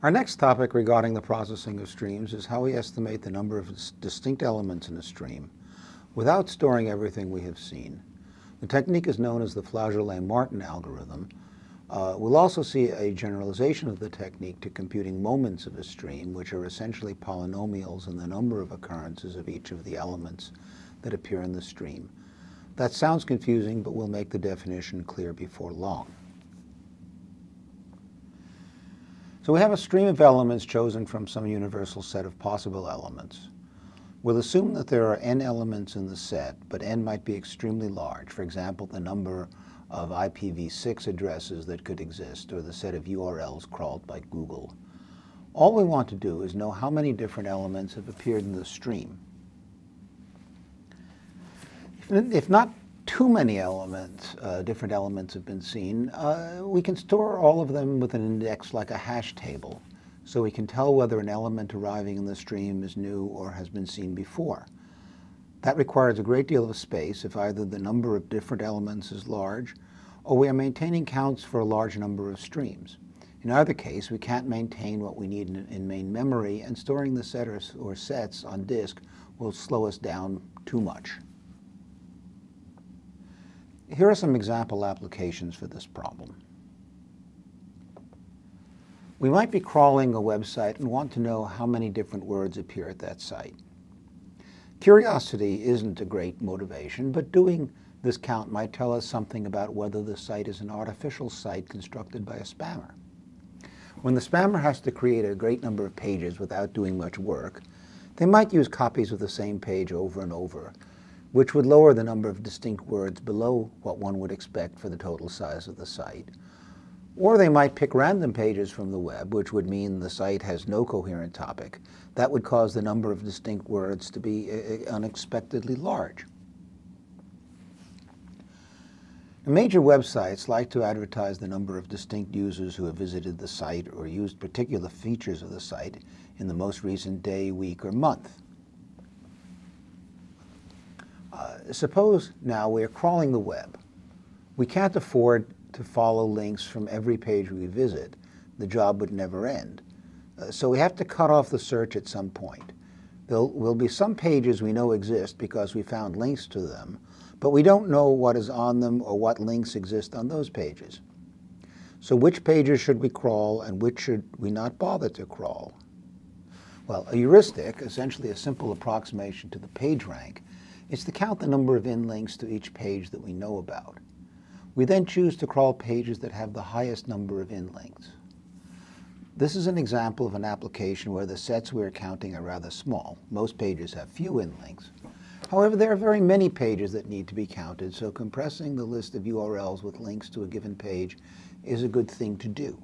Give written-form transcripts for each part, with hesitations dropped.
Our next topic regarding the processing of streams is how we estimate the number of distinct elements in a stream without storing everything we have seen. The technique is known as the Flageolet-Martin algorithm. We'll also see a generalization of the technique to computing moments of a stream, which are essentially polynomials in the number of occurrences of each of the elements that appear in the stream. That sounds confusing, but we'll make the definition clear before long. So we have a stream of elements chosen from some universal set of possible elements. We'll assume that there are n elements in the set, but n might be extremely large. For example, the number of IPv6 addresses that could exist, or the set of URLs crawled by Google. All we want to do is know how many different elements have appeared in the stream. If not too many elements, different elements have been seen, we can store all of them with an index like a hash table, so we can tell whether an element arriving in the stream is new or has been seen before. That requires a great deal of space if either the number of different elements is large, or we are maintaining counts for a large number of streams. In either case, we can't maintain what we need in main memory, and storing the set or sets on disk will slow us down too much. Here are some example applications for this problem. We might be crawling a website and want to know how many different words appear at that site. Curiosity isn't a great motivation, but doing this count might tell us something about whether the site is an artificial site constructed by a spammer. When the spammer has to create a great number of pages without doing much work, they might use copies of the same page over and over, which would lower the number of distinct words below what one would expect for the total size of the site. Or they might pick random pages from the web, which would mean the site has no coherent topic. That would cause the number of distinct words to be unexpectedly large. Major websites like to advertise the number of distinct users who have visited the site or used particular features of the site in the most recent day, week, or month. Suppose now we are crawling the web. We can't afford to follow links from every page we visit. The job would never end. So we have to cut off the search at some point. There will be some pages we know exist because we found links to them, but we don't know what is on them or what links exist on those pages. So which pages should we crawl and which should we not bother to crawl? Well, a heuristic, essentially a simple approximation to the page rank, is to count the number of in-links to each page that we know about. We then choose to crawl pages that have the highest number of in-links. This is an example of an application where the sets we are counting are rather small. Most pages have few in-links. However, there are very many pages that need to be counted, so compressing the list of URLs with links to a given page is a good thing to do.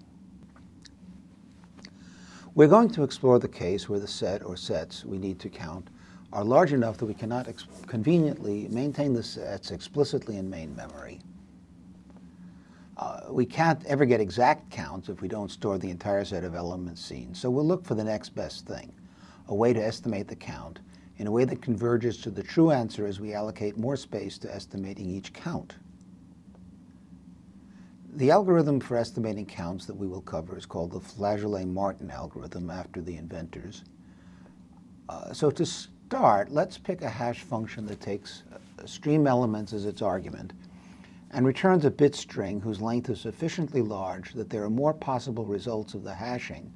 We're going to explore the case where the set or sets we need to count are large enough that we cannot conveniently maintain the sets explicitly in main memory. We can't ever get exact counts if we don't store the entire set of elements seen, so we'll look for the next best thing, a way to estimate the count in a way that converges to the true answer as we allocate more space to estimating each count. The algorithm for estimating counts that we will cover is called the Flageolet-Martin algorithm after the inventors. So to start, let's pick a hash function that takes stream elements as its argument and returns a bit string whose length is sufficiently large that there are more possible results of the hashing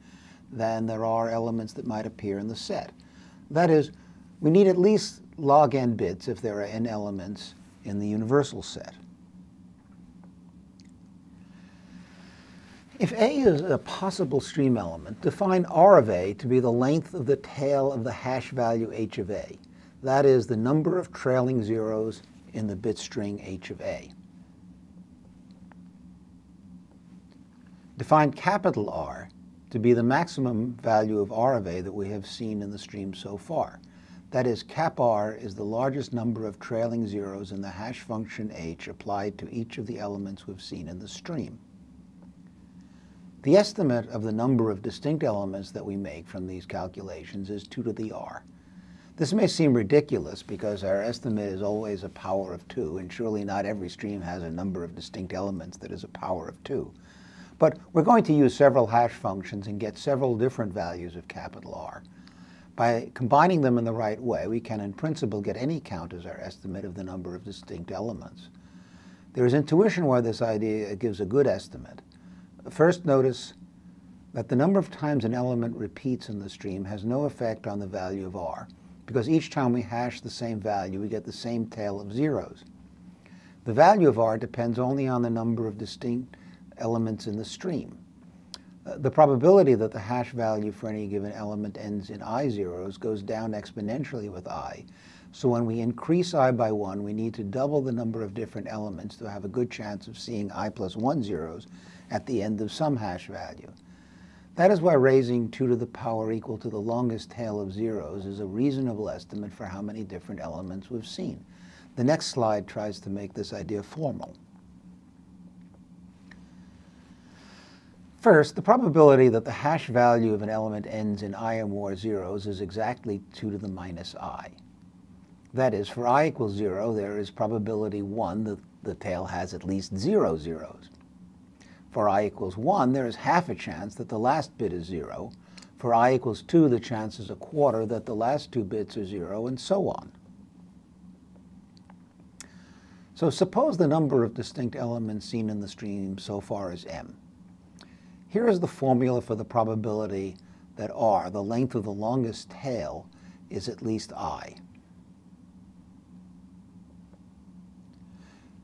than there are elements that might appear in the set. That is, we need at least log n bits if there are n elements in the universal set. If A is a possible stream element, define R of A to be the length of the tail of the hash value h of A. That is, the number of trailing zeros in the bit string h of A. Define capital R to be the maximum value of R of A that we have seen in the stream so far. That is, cap R is the largest number of trailing zeros in the hash function h applied to each of the elements we've seen in the stream. The estimate of the number of distinct elements that we make from these calculations is 2 to the r. This may seem ridiculous because our estimate is always a power of 2, and surely not every stream has a number of distinct elements that is a power of 2. But we're going to use several hash functions and get several different values of capital R. By combining them in the right way, we can in principle get any count as our estimate of the number of distinct elements. There is intuition why this idea gives a good estimate. First, notice that the number of times an element repeats in the stream has no effect on the value of R, because each time we hash the same value, we get the same tail of zeros. The value of R depends only on the number of distinct elements in the stream. The probability that the hash value for any given element ends in I zeros goes down exponentially with I. So when we increase I by 1, we need to double the number of different elements to have a good chance of seeing I plus 1 zeros at the end of some hash value. That is why raising 2 to the power equal to the longest tail of zeros is a reasonable estimate for how many different elements we've seen. The next slide tries to make this idea formal. First, the probability that the hash value of an element ends in I or more zeros is exactly 2 to the minus I. That is, for I equals 0, there is probability 1 that the tail has at least 0 zeros. For I equals 1, there is half a chance that the last bit is 0. For I equals 2, the chance is a quarter that the last 2 bits are 0, and so on. So suppose the number of distinct elements seen in the stream so far is m. Here is the formula for the probability that R, the length of the longest tail, is at least I.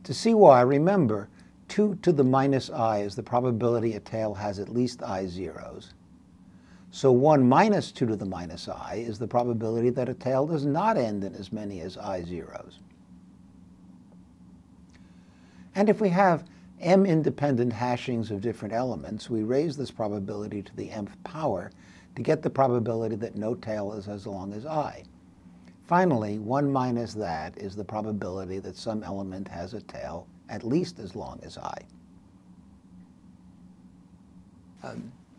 To see why, remember, 2 to the minus I is the probability a tail has at least I zeros. So 1 minus 2 to the minus I is the probability that a tail does not end in as many as I zeros. And if we have m independent hashings of different elements, we raise this probability to the mth power to get the probability that no tail is as long as I. Finally, 1 minus that is the probability that some element has a tail at least as long as I.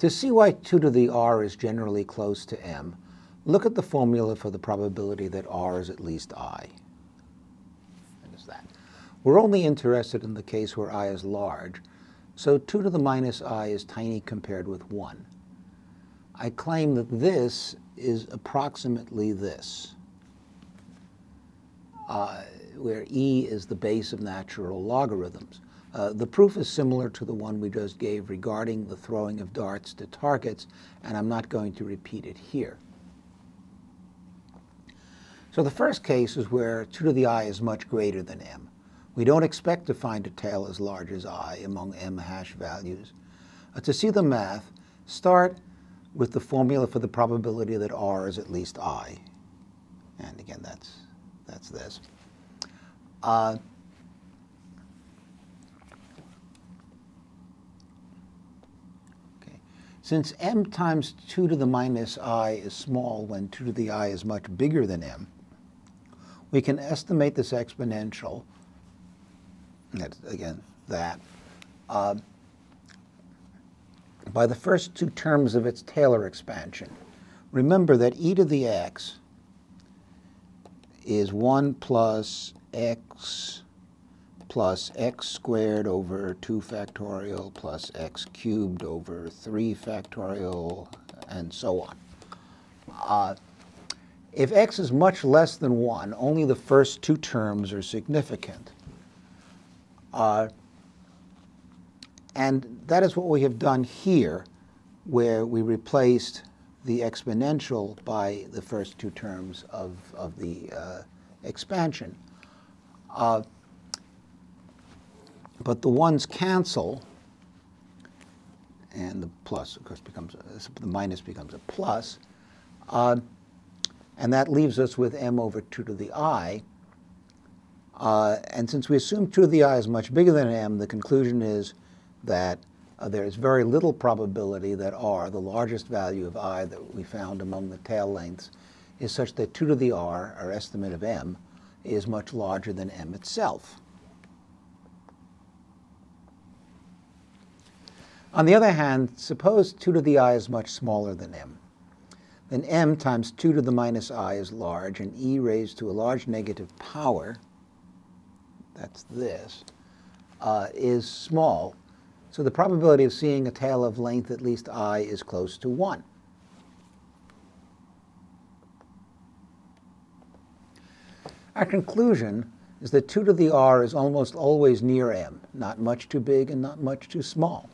To see why 2 to the R is generally close to m, look at the formula for the probability that R is at least I. What is that? We're only interested in the case where I is large, so 2 to the minus I is tiny compared with 1. I claim that this is approximately this, where e is the base of natural logarithms. The proof is similar to the one we just gave regarding the throwing of darts to targets, and I'm not going to repeat it here. So the first case is where 2 to the I is much greater than m. We don't expect to find a tail as large as I among m hash values. To see the math, start with the formula for the probability that R is at least I. And again, that's this. Since m times 2 to the minus I is small when 2 to the I is much bigger than m, we can estimate this exponential, that's, again, that, by the first 2 terms of its Taylor expansion. Remember that e to the x is 1 plus x squared over 2 factorial plus x cubed over 3 factorial, and so on. If x is much less than 1, only the first 2 terms are significant. And that is what we have done here, where we replaced the exponential by the first 2 terms of the expansion. But the ones cancel, and the plus, of course, becomes the minus becomes a plus, and that leaves us with m over 2 to the I. And since we assume 2 to the I is much bigger than m, the conclusion is that there is very little probability that R, the largest value of I that we found among the tail lengths, is such that 2 to the R, our estimate of m, is much larger than m itself. On the other hand, suppose 2 to the I is much smaller than m. Then m times 2 to the minus I is large, and e raised to a large negative power, that's this, is small. So the probability of seeing a tail of length at least I is close to 1. Our conclusion is that 2 to the r is almost always near m, not much too big and not much too small.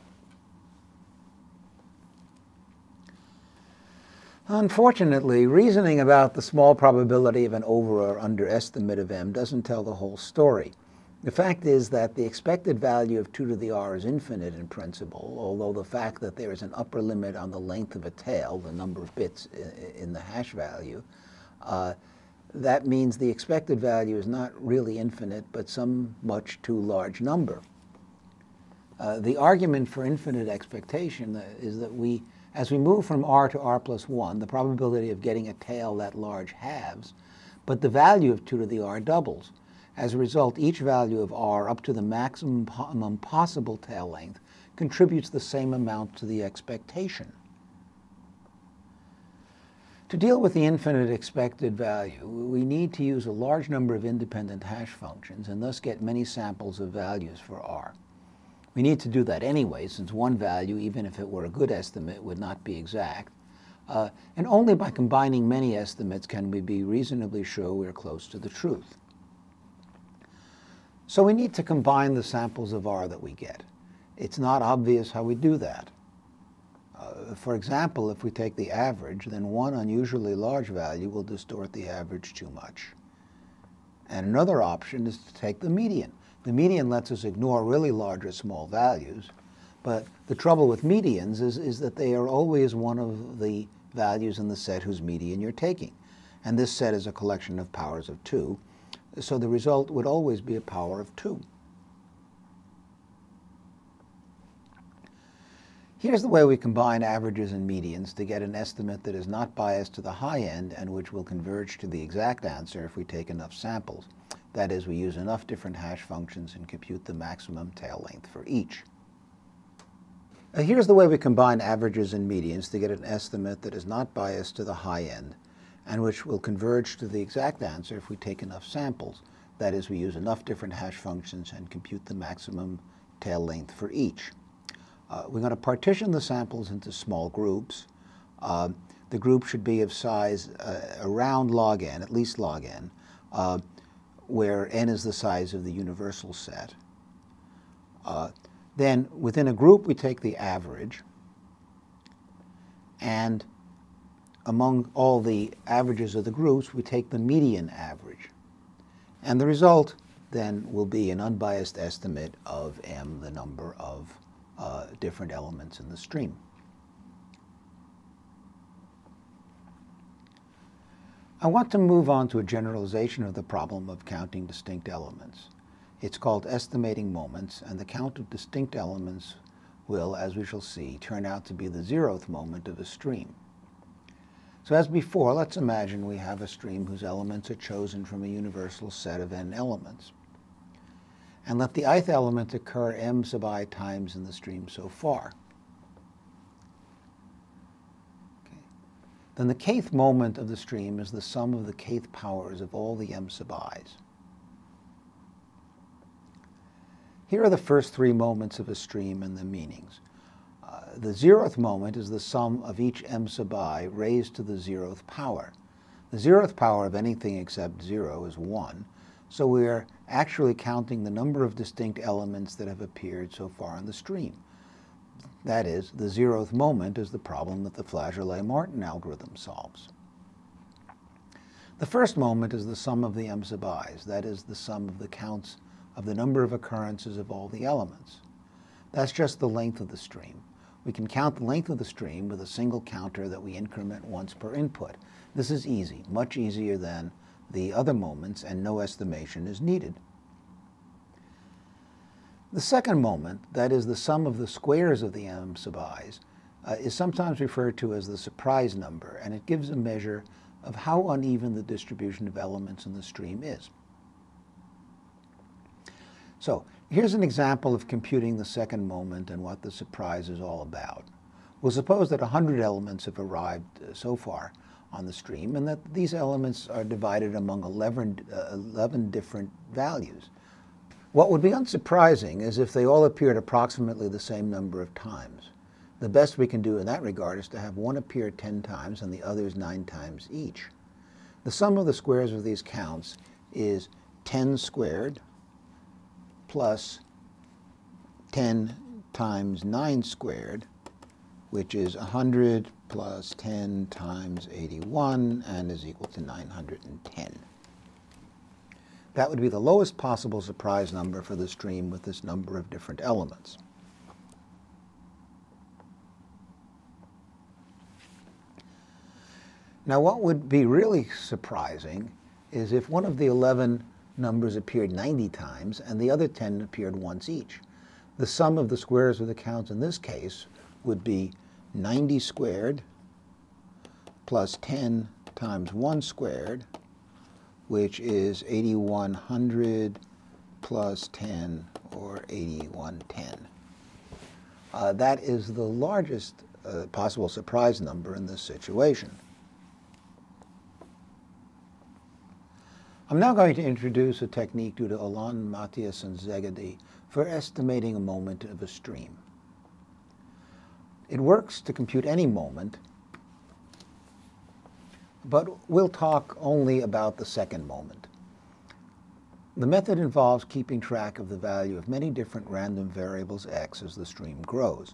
Unfortunately, reasoning about the small probability of an over or underestimate of m doesn't tell the whole story. The fact is that the expected value of 2 to the r is infinite in principle, although the fact that there is an upper limit on the length of a tail, the number of bits in the hash value, that means the expected value is not really infinite, but some much too large number. The argument for infinite expectation is that as we move from r to r plus 1, the probability of getting a tail that large halves, but the value of 2 to the r doubles. As a result, each value of r up to the maximum possible tail length contributes the same amount to the expectation. To deal with the infinite expected value, we need to use a large number of independent hash functions and thus get many samples of values for r. We need to do that anyway, since one value, even if it were a good estimate, would not be exact. And only by combining many estimates can we be reasonably sure we're close to the truth. So we need to combine the samples of r that we get. It's not obvious how we do that. For example, if we take the average, then one unusually large value will distort the average too much. And another option is to take the median. The median lets us ignore really large or small values, but the trouble with medians is that they are always one of the values in the set whose median you're taking. And this set is a collection of powers of 2, so the result would always be a power of 2. Here's the way we combine averages and medians to get an estimate that is not biased to the high end and which will converge to the exact answer if we take enough samples. That is, we use enough different hash functions and compute the maximum tail length for each. Here's the way we combine averages and medians to get an estimate that is not biased to the high end and which will converge to the exact answer if we take enough samples. That is, we use enough different hash functions and compute the maximum tail length for each. We're going to partition the samples into small groups. The group should be of size around log n, at least log n, where n is the size of the universal set. Then within a group we take the average, and among all the averages of the groups we take the median average. And the result then will be an unbiased estimate of m, the number of different elements in the stream. I want to move on to a generalization of the problem of counting distinct elements. It's called estimating moments, and the count of distinct elements will, as we shall see, turn out to be the 0th moment of a stream. So as before, let's imagine we have a stream whose elements are chosen from a universal set of n elements. And let the ith element occur m sub I times in the stream so far. Okay. Then the kth moment of the stream is the sum of the kth powers of all the m sub i's. Here are the first 3 moments of a stream and the meanings. The 0th moment is the sum of each m sub I raised to the 0th power. The 0th power of anything except 0 is 1. So we are actually counting the number of distinct elements that have appeared so far in the stream. That is, the 0th moment is the problem that the Flageolet-Martin algorithm solves. The first moment is the sum of the m sub i's. That is, the sum of the counts of the number of occurrences of all the elements. That's just the length of the stream. We can count the length of the stream with a single counter that we increment once per input. This is easy, much easier than the other moments, and no estimation is needed. The second moment, that is the sum of the squares of the m sub i's, is sometimes referred to as the surprise number, and it gives a measure of how uneven the distribution of elements in the stream is. So here's an example of computing the second moment and what the surprise is all about. We'll suppose that 100 elements have arrived so far on the stream, and that these elements are divided among 11 different values. What would be unsurprising is if they all appeared approximately the same number of times. The best we can do in that regard is to have one appear 10 times and the others 9 times each. The sum of the squares of these counts is 10 squared plus 10 times 9 squared, which is 100 plus 10 times 81 and is equal to 910. That would be the lowest possible surprise number for the stream with this number of different elements. Now, what would be really surprising is if one of the 11 numbers appeared 90 times and the other 10 appeared once each. The sum of the squares of the counts in this case would be 90 squared plus 10 times 1 squared, which is 8100 plus 10, or 8110. That is the largest possible surprise number in this situation. I'm now going to introduce a technique due to Alon, Matthias, and Szegedy for estimating a moment of a stream. It works to compute any moment, but we'll talk only about the second moment. The method involves keeping track of the value of many different random variables x as the stream grows.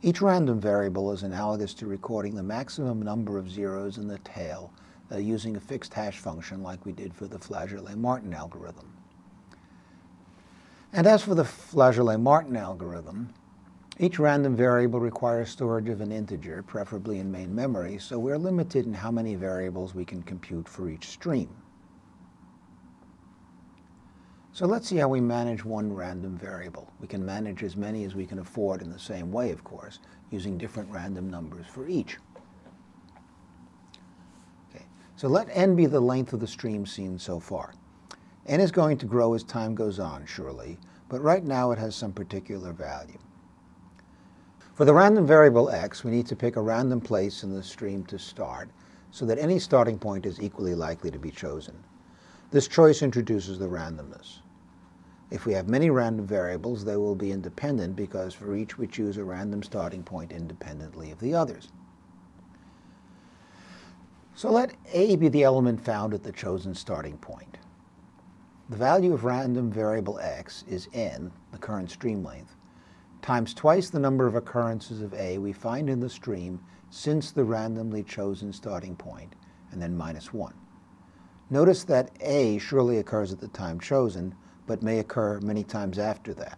Each random variable is analogous to recording the maximum number of zeros in the tail using a fixed hash function like we did for the Flageolet-Martin algorithm. And as for the Flageolet-Martin algorithm, each random variable requires storage of an integer, preferably in main memory, so we're limited in how many variables we can compute for each stream. So let's see how we manage one random variable. We can manage as many as we can afford in the same way, of course, using different random numbers for each. Okay. So let n be the length of the stream seen so far. N is going to grow as time goes on, surely, but right now it has some particular value. For the random variable x, we need to pick a random place in the stream to start so that any starting point is equally likely to be chosen. This choice introduces the randomness. If we have many random variables, they will be independent because for each we choose a random starting point independently of the others. So let a be the element found at the chosen starting point. The value of random variable x is n, the current stream length, times twice the number of occurrences of a we find in the stream since the randomly chosen starting point, and then minus 1. Notice that a surely occurs at the time chosen, but may occur many times after that.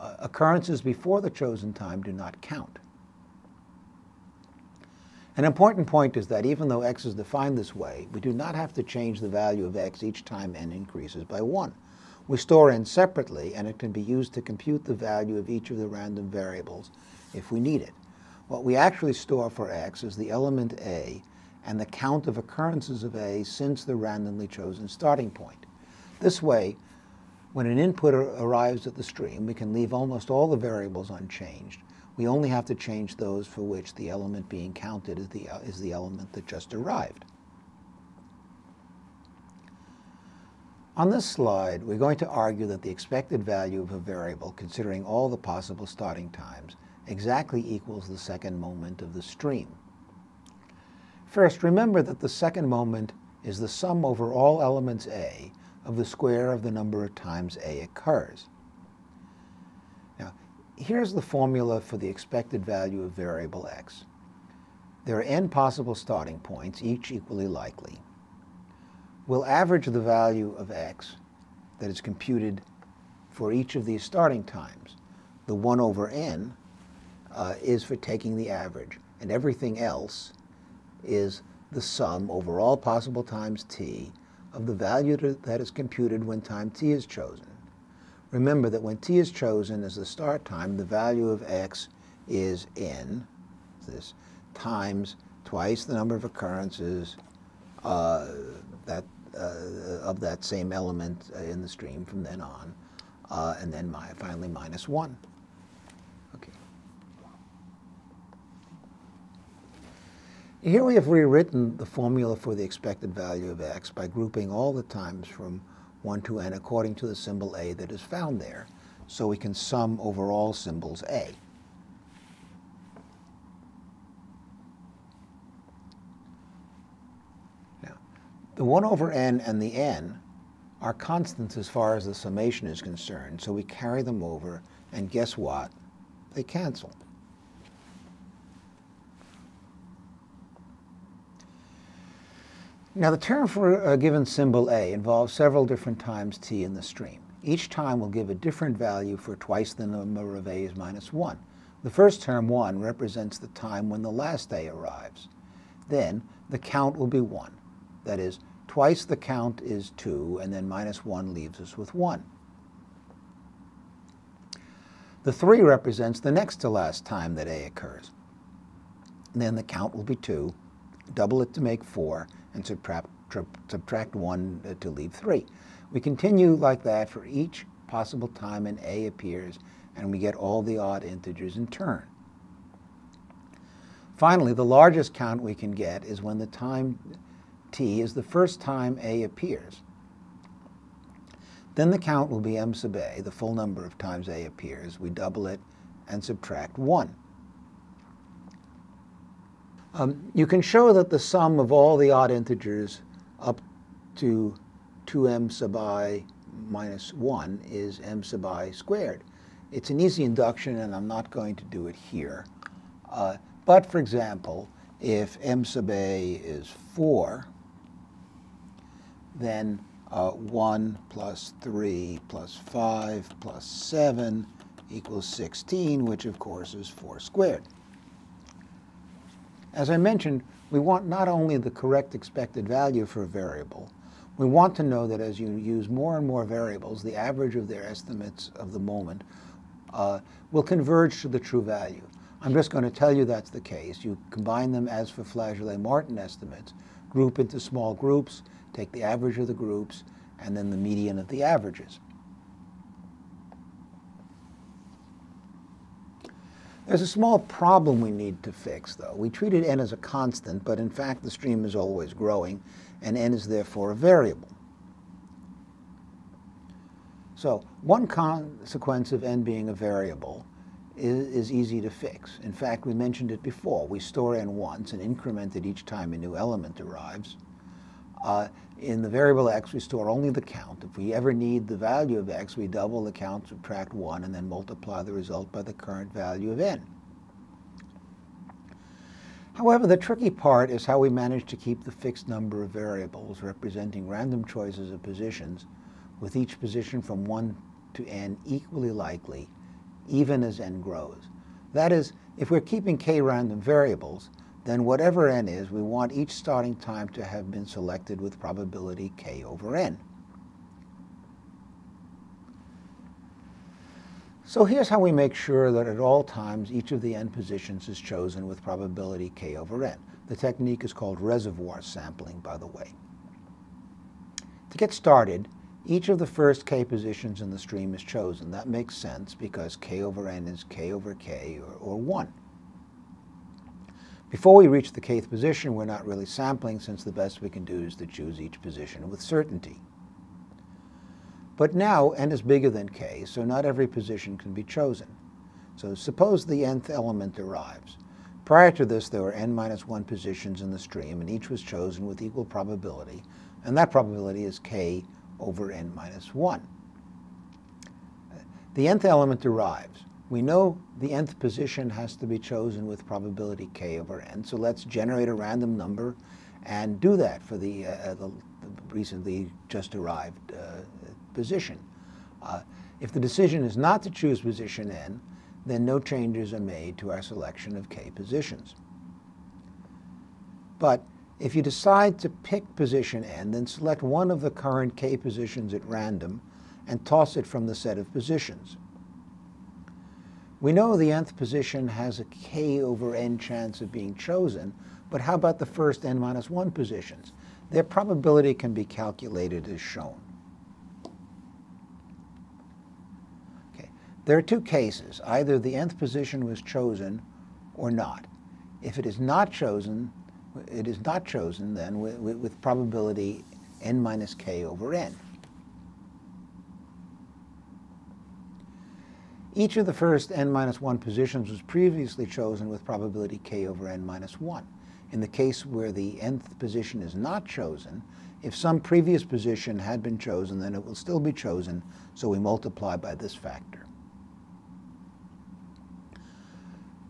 Occurrences before the chosen time do not count. An important point is that even though x is defined this way, we do not have to change the value of x each time n increases by 1. We store n separately, and it can be used to compute the value of each of the random variables if we need it. What we actually store for x is the element a and the count of occurrences of a since the randomly chosen starting point. This way, when an input arrives at the stream, we can leave almost all the variables unchanged. We only have to change those for which the element being counted is the element that just arrived. On this slide, we're going to argue that the expected value of a variable, considering all the possible starting times, exactly equals the second moment of the stream. First, remember that the second moment is the sum over all elements a of the square of the number of times a occurs. Now, here's the formula for the expected value of variable x. There are n possible starting points, each equally likely. We'll average the value of x that is computed for each of these starting times. The 1 over n is for taking the average, and everything else is the sum over all possible times t of the value that is computed when time t is chosen. Remember that when t is chosen as the start time, the value of x is n, this, times twice the number of occurrences of that same element in the stream from then on, and then finally minus 1. Okay. Here we have rewritten the formula for the expected value of x by grouping all the times from 1 to n according to the symbol A that is found there. So we can sum over all symbols A. Now, the 1 over n and the n are constants as far as the summation is concerned, so we carry them over, and guess what? They cancel. Now, the term for a given symbol A involves several different times t in the stream. Each time will give a different value for twice the number of a's minus 1. The first term, 1, represents the time when the last a arrives. Then the count will be 1. That is, twice the count is 2, and then minus 1 leaves us with 1. The 3 represents the next to last time that a occurs. And then the count will be 2, double it to make 4, and subtract 1 to leave 3. We continue like that for each possible time an a appears, and we get all the odd integers in turn. Finally, the largest count we can get is when the time t is the first time a appears. Then the count will be m sub a, the full number of times a appears. We double it and subtract 1. You can show that the sum of all the odd integers up to 2m sub I minus 1 is m sub I squared. It's an easy induction, and I'm not going to do it here. But for example, if m sub a is 4, then 1 plus 3 plus 5 plus 7 equals 16, which of course is 4 squared. As I mentioned, we want not only the correct expected value for a variable, we want to know that as you use more and more variables, the average of their estimates of the moment will converge to the true value. I'm just going to tell you that's the case. You combine them as for Flageolet-Martin estimates, group into small groups, take the average of the groups, and then the median of the averages. There's a small problem we need to fix, though. We treated n as a constant, but in fact the stream is always growing, and n is therefore a variable. So one consequence of n being a variable is easy to fix. In fact, we mentioned it before. We store n once and increment it each time a new element arrives. In the variable x, we store only the count. If we ever need the value of x, we double the count, subtract 1, and then multiply the result by the current value of n. However, the tricky part is how we manage to keep the fixed number of variables representing random choices of positions, with each position from 1 to n equally likely, even as n grows. That is, if we're keeping k random variables, then whatever n is, we want each starting time to have been selected with probability k over n. So here's how we make sure that at all times each of the n positions is chosen with probability k over n. The technique is called reservoir sampling, by the way. To get started, each of the first k positions in the stream is chosen. That makes sense because k over n is k over k, or 1. Before we reach the kth position, we're not really sampling, since the best we can do is to choose each position with certainty. But now n is bigger than k, so not every position can be chosen. So suppose the nth element arrives. Prior to this, there were n minus 1 positions in the stream, and each was chosen with equal probability, and that probability is k over n minus 1. The nth element arrives. We know the nth position has to be chosen with probability k over n, so let's generate a random number and do that for the recently just arrived position. If the decision is not to choose position n, then no changes are made to our selection of k positions. But if you decide to pick position n, then select one of the current k positions at random and toss it from the set of positions. We know the nth position has a k over n chance of being chosen, but how about the first n minus 1 positions? Their probability can be calculated as shown. Okay. There are two cases. Either the nth position was chosen or not. If it is not chosen, then with probability n minus k over n. Each of the first n minus 1 positions was previously chosen with probability k over n minus 1. In the case where the nth position is not chosen, if some previous position had been chosen, then it will still be chosen, so we multiply by this factor.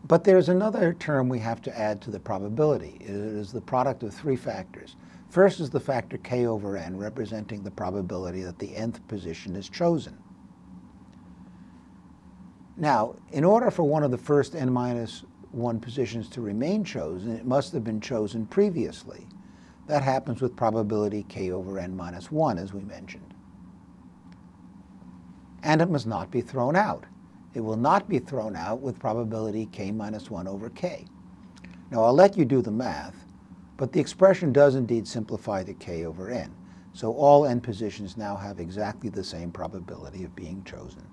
But there's another term we have to add to the probability. It is the product of three factors. First is the factor k over n, representing the probability that the nth position is chosen. Now, in order for one of the first n minus 1 positions to remain chosen, it must have been chosen previously. That happens with probability k over n minus 1, as we mentioned. And it must not be thrown out. It will not be thrown out with probability k minus 1 over k. Now, I'll let you do the math, but the expression does indeed simplify to k over n. So all n positions now have exactly the same probability of being chosen.